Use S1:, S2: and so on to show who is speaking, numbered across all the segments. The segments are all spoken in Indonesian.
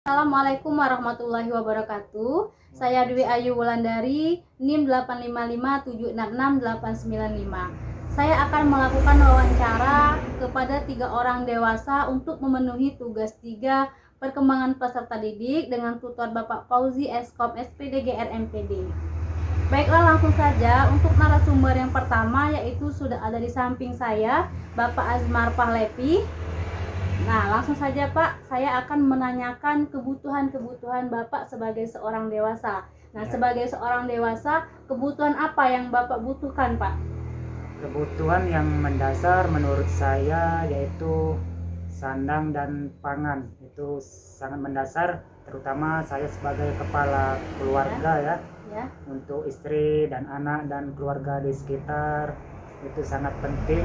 S1: Assalamualaikum warahmatullahi wabarakatuh. Saya Dwi Ayu Wulandari, NIM 855766895. Saya akan melakukan wawancara kepada 3 orang dewasa untuk memenuhi tugas 3 perkembangan peserta didik dengan tutor Bapak Fauzi Eskom SPD GR MPD. Baiklah, langsung saja untuk narasumber yang pertama, yaitu sudah ada di samping saya Bapak Azmar Pahlevi. Nah, langsung saja Pak, saya akan menanyakan kebutuhan-kebutuhan Bapak sebagai seorang dewasa. Nah, sebagai seorang dewasa, kebutuhan apa yang Bapak butuhkan, Pak?
S2: Kebutuhan yang mendasar menurut saya yaitu sandang dan pangan. Itu sangat mendasar, terutama saya sebagai kepala keluarga ya. Untuk istri dan anak dan keluarga di sekitar itu sangat penting,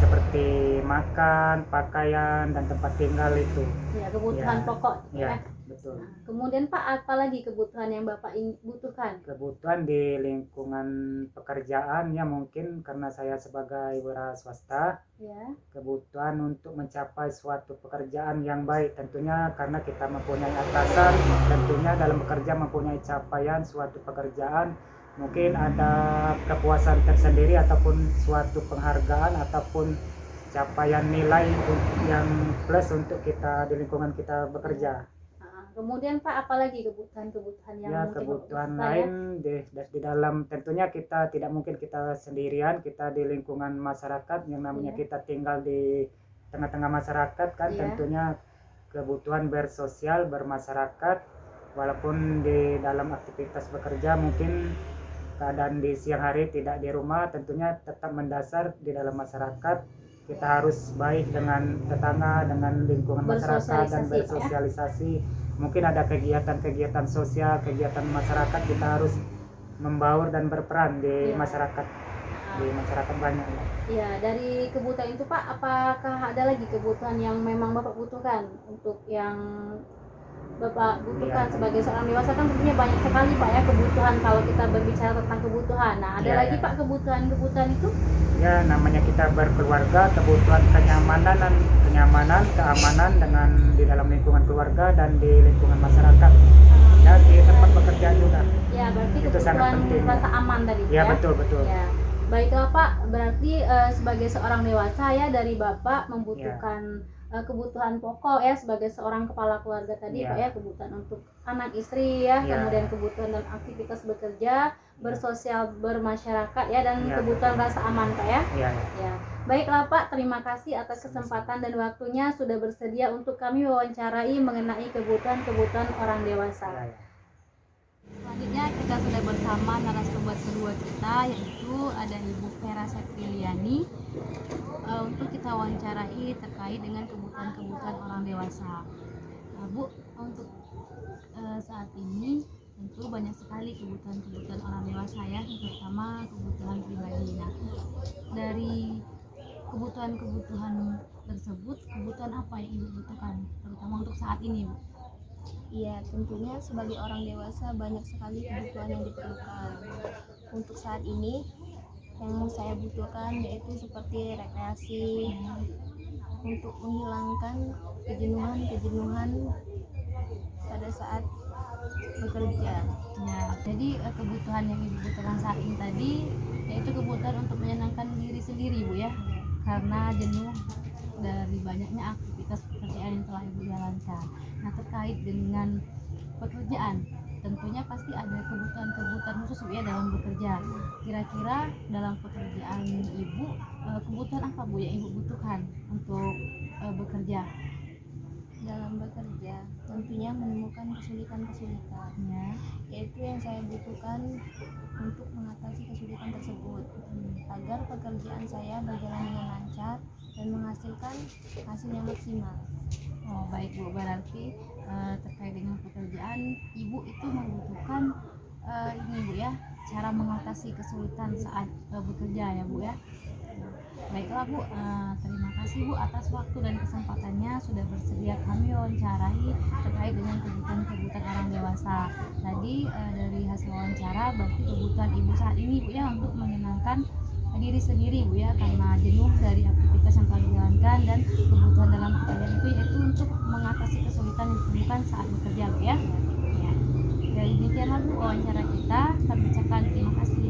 S2: seperti makan, pakaian, dan tempat tinggal itu.
S1: Ya, kebutuhan pokok ya.
S2: Betul.
S1: Nah, kemudian Pak, apa lagi kebutuhan yang Bapak butuhkan?
S2: Kebutuhan di lingkungan pekerjaan ya, mungkin karena saya sebagai wira swasta.
S1: Ya.
S2: Kebutuhan untuk mencapai suatu pekerjaan yang baik, tentunya karena kita mempunyai atasan, tentunya dalam bekerja mempunyai capaian suatu pekerjaan, mungkin ada kepuasan tersendiri ataupun suatu penghargaan ataupun capaian nilai yang plus untuk kita di lingkungan kita bekerja.
S1: Kemudian Pak, apalagi kebutuhan-kebutuhan yang
S2: ya, kebutuhan lain di dalam, tentunya kita tidak mungkin kita sendirian, kita di lingkungan masyarakat yang namanya kita tinggal di tengah-tengah masyarakat kan. Tentunya kebutuhan bersosial, bermasyarakat, walaupun di dalam aktivitas bekerja mungkin keadaan di siang hari tidak di rumah, tentunya tetap mendasar di dalam masyarakat. Kita harus baik dengan tetangga, dengan lingkungan masyarakat, dan bersosialisasi. Mungkin ada kegiatan-kegiatan sosial, kegiatan masyarakat, kita harus membaur dan berperan di masyarakat. Di masyarakat banyak ya.
S1: Ya, dari kebutuhan itu Pak, apakah ada lagi kebutuhan yang memang Bapak butuhkan? Untuk yang Bapak butuhkan sebagai seorang dewasa kan tentunya banyak sekali Pak ya kebutuhan kalau kita berbicara tentang kebutuhan. Nah, ada lagi Pak kebutuhan-kebutuhan itu?
S2: Ya, namanya kita berkeluarga, kebutuhan kenyamanan, keamanan dengan di dalam lingkungan keluarga dan di lingkungan masyarakat. Ya, di tempat pekerjaan juga.
S1: Ya, berarti
S2: itu
S1: kebutuhan rasa aman tadi
S2: ya. Betul.
S1: Ya. Baiklah Pak, berarti sebagai seorang dewasa ya, dari Bapak membutuhkan kebutuhan pokok ya sebagai seorang kepala keluarga tadi Pak ya, kebutuhan untuk anak istri ya, kemudian kebutuhan dalam aktivitas bekerja, bersosial, bermasyarakat ya, dan kebutuhan rasa aman Pak ya. Ya. Baiklah Pak, terima kasih atas kesempatan dan waktunya sudah bersedia untuk kami wawancarai mengenai kebutuhan-kebutuhan orang dewasa. Selanjutnya kita sudah bersama narasumber kedua kita, yaitu ada Ibu Vera Septiliani, untuk kita wawancarai terkait dengan kebutuhan-kebutuhan orang dewasa. Bu, untuk saat ini tentu banyak sekali kebutuhan-kebutuhan orang dewasa ya, terutama kebutuhan pribadi. Nah, dari kebutuhan-kebutuhan tersebut, kebutuhan apa yang Ibu butuhkan, terutama untuk saat ini, Bu?
S3: Iya, tentunya sebagai orang dewasa banyak sekali kebutuhan yang diperlukan. Untuk saat ini yang saya butuhkan yaitu seperti rekreasi, untuk menghilangkan kejenuhan pada saat bekerja.
S1: Ya, jadi kebutuhan yang Ibu butuhkan saat ini tadi yaitu kebutuhan untuk menyenangkan diri sendiri, Bu ya, karena jenuh dari banyaknya aktivitas pekerjaan yang telah Ibu jalankan. Nah, terkait dengan pekerjaan, tentunya pasti ada kebutuhan-kebutuhan khusus Bu ya dalam bekerja. Kira-kira dalam pekerjaan Ibu, kebutuhan apa Bu yang Ibu butuhkan untuk bekerja?
S3: Dalam bekerja tentunya menemukan kesulitan-kesulitan yaitu yang saya butuhkan untuk mengatasi kesulitan tersebut agar pekerjaan saya berjalan dengan lancar dan menghasilkan hasil yang maksimal.
S1: Oh, baik Bu, berarti terkait dengan pekerjaan Ibu itu membutuhkan ini Bu ya, cara mengatasi kesulitan saat bekerja ya Bu ya. Baiklah Bu, terima kasih Bu atas waktu dan kesempatannya sudah bersedia kami wawancarai terkait dengan kebutuhan-kebutuhan orang dewasa. Tadi dari hasil wawancara berarti kebutuhan Ibu saat ini Bu ya untuk menyenangkan diri sendiri Bu ya, karena jenuh dari aktivitas yang telah dijalankan, dan kebutuhan dalam pekerjaan itu itu yaitu untuk mengatasi kesulitan yang ditemukan saat bekerja Bu ya. Ya. Dari demikianlah Bu wawancara kita. Kami ucapkan terima kasih.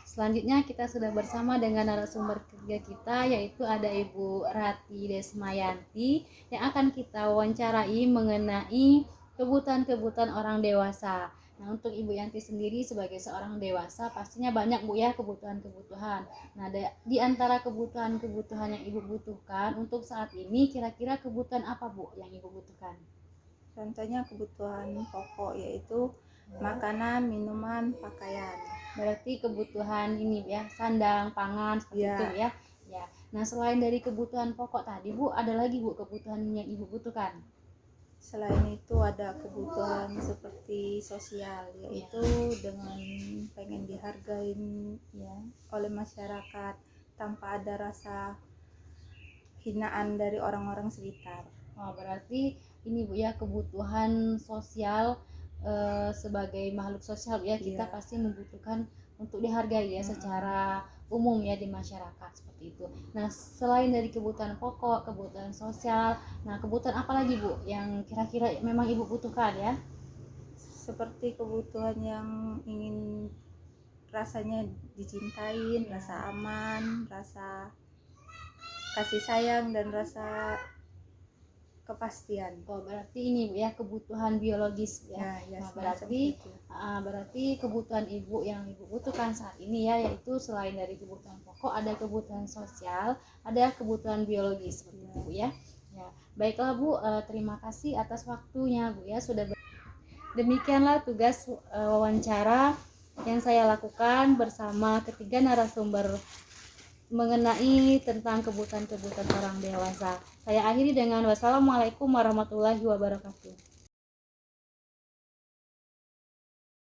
S1: Selanjutnya kita sudah bersama dengan narasumber ketiga kita, yaitu ada Ibu Rati Desmayanti yang akan kita wawancarai mengenai kebutuhan-kebutuhan orang dewasa. Nah, untuk Ibu Yanti sendiri sebagai seorang dewasa pastinya banyak Bu ya kebutuhan-kebutuhan. Nah, di antara kebutuhan-kebutuhan yang Ibu butuhkan untuk saat ini, kira-kira kebutuhan apa Bu yang Ibu butuhkan?
S3: Contohnya kebutuhan pokok yaitu makanan, minuman, pakaian.
S1: Berarti kebutuhan ini ya, sandang, pangan seperti itu ya. Ya. Nah, selain dari kebutuhan pokok tadi Bu, ada lagi Bu kebutuhan yang Ibu butuhkan?
S3: Selain itu ada kebutuhan seperti sosial, yaitu dengan pengen dihargain ya oleh masyarakat tanpa ada rasa hinaan dari orang-orang sekitar.
S1: Oh, berarti ini Bu ya kebutuhan sosial sebagai makhluk sosial ya, kita pasti membutuhkan untuk dihargai ya secara umum ya di masyarakat seperti itu. Nah, selain dari kebutuhan pokok, kebutuhan sosial, nah kebutuhan apa lagi Bu yang kira-kira memang Ibu butuhkan ya?
S3: Seperti kebutuhan yang ingin rasanya dicintain, rasa aman, rasa kasih sayang, dan rasa kepastian.
S1: Oh, berarti ini Bu ya kebutuhan biologis ya. Nah, berarti kebutuhan Ibu yang Ibu butuhkan saat ini ya, yaitu selain dari kebutuhan pokok ada kebutuhan sosial, ada kebutuhan biologis seperti itu Bu ya. Ya, baiklah Bu, terima kasih atas waktunya Bu ya sudah demikianlah tugas wawancara yang saya lakukan bersama ketiga narasumber mengenai tentang kebutuhan-kebutuhan orang dewasa. Saya akhiri dengan wassalamualaikum warahmatullahi wabarakatuh.